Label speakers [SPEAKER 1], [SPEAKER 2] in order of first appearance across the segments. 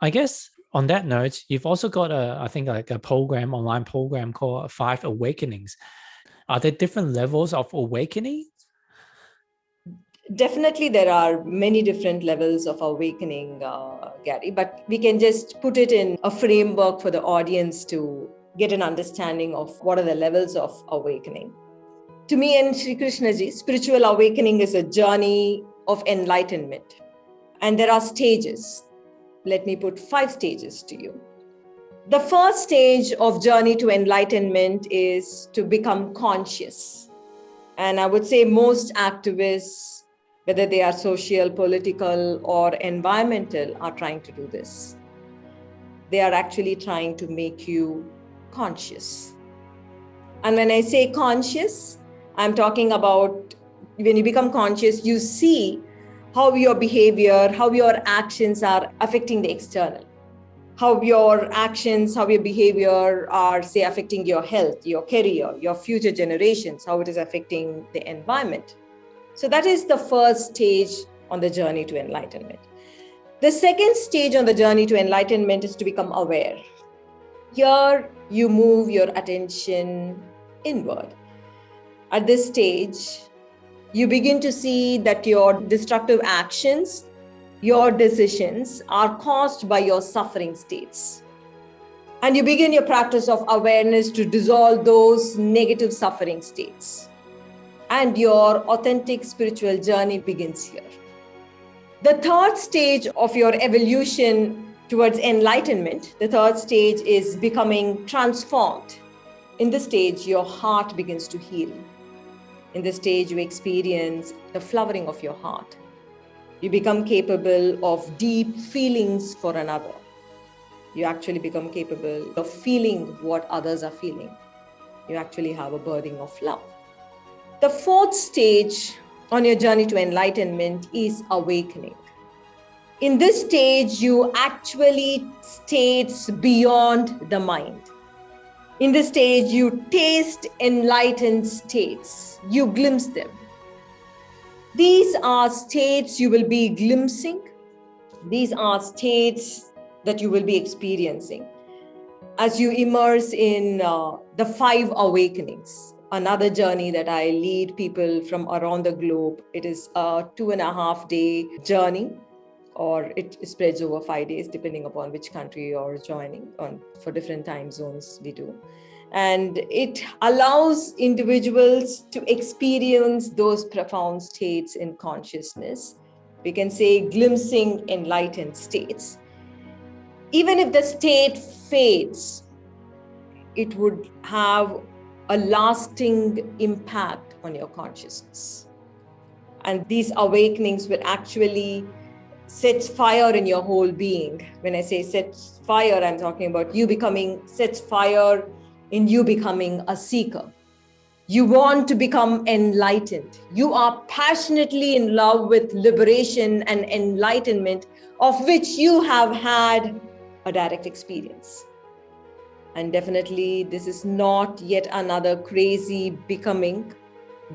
[SPEAKER 1] I guess on that note, you've also got I think like a online program called Five Awakenings. Are there different levels of awakening?
[SPEAKER 2] Definitely, there are many different levels of awakening, Gary, but we can just put it in a framework for the audience to get an understanding of what are the levels of awakening. To me and Sri Krishnaji, spiritual awakening is a journey of enlightenment. And there are stages. Let me put 5 stages to you. The first stage of journey to enlightenment is to become conscious. And I would say most activists, whether they are social, political, or environmental, are trying to do this. They are actually trying to make you conscious. And when I say conscious, I'm talking about when you become conscious, you see how your behavior, how your actions are affecting the external. How your actions, how your behavior are, say, affecting your health, your career, your future generations, how it is affecting the environment. So that is the first stage on the journey to enlightenment. The second stage on the journey to enlightenment is to become aware. Here, you move your attention inward. At this stage, you begin to see that your destructive actions, your decisions are caused by your suffering states. And you begin your practice of awareness to dissolve those negative suffering states. And your authentic spiritual journey begins here. The third stage of your evolution towards enlightenment, the third stage is becoming transformed. In this stage, your heart begins to heal. In this stage, you experience the flowering of your heart. You become capable of deep feelings for another. You actually become capable of feeling what others are feeling. You actually have a birthing of love. The fourth stage on your journey to enlightenment is awakening. In this stage, you actually states beyond the mind. In this stage, you taste enlightened states. You glimpse them. These are states you will be glimpsing. These are states that you will be experiencing as you immerse in the 5 awakenings, another journey that I lead people from around the globe. It is a 2.5-day journey, or it spreads over 5 days, depending upon which country you're joining on. For different time zones, we do. And it allows individuals to experience those profound states in consciousness. We can say glimpsing enlightened states. Even if the state fades, it would have a lasting impact on your consciousness. And these awakenings will actually set fire in your whole being. When I say set fire, I'm talking about sets fire in you becoming a seeker. You want to become enlightened. You are passionately in love with liberation and enlightenment, of which you have had a direct experience. And definitely, this is not yet another crazy becoming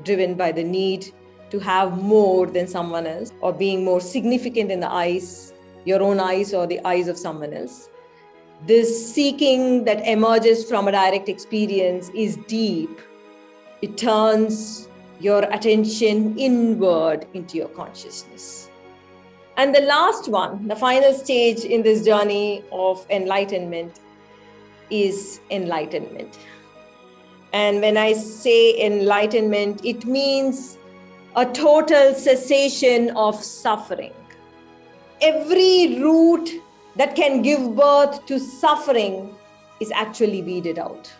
[SPEAKER 2] driven by the need to have more than someone else, or being more significant in the eyes, your own eyes or the eyes of someone else. This seeking that emerges from a direct experience is deep. It turns your attention inward into your consciousness. And the last one, the final stage in this journey of enlightenment, is enlightenment. And when I say enlightenment, it means a total cessation of suffering. Every root that can give birth to suffering is actually weeded out.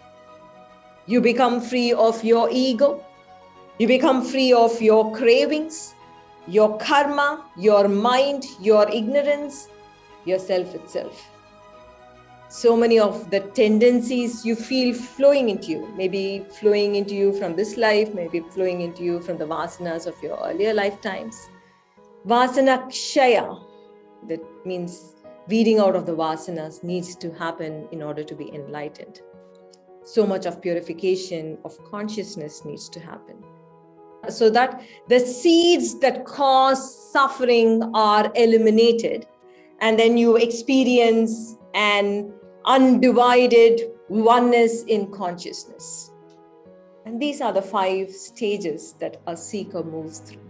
[SPEAKER 2] You become free of your ego. You become free of your cravings, your karma, your mind, your ignorance, yourself itself. So many of the tendencies you feel flowing into you, maybe flowing into you from this life, maybe flowing into you from the vasanas of your earlier lifetimes. Vasana kshaya, that means weeding out of the vasanas, needs to happen in order to be enlightened. So much of purification of consciousness needs to happen, so that the seeds that cause suffering are eliminated, And then you experience an undivided oneness in consciousness. And these are the 5 stages that a seeker moves through.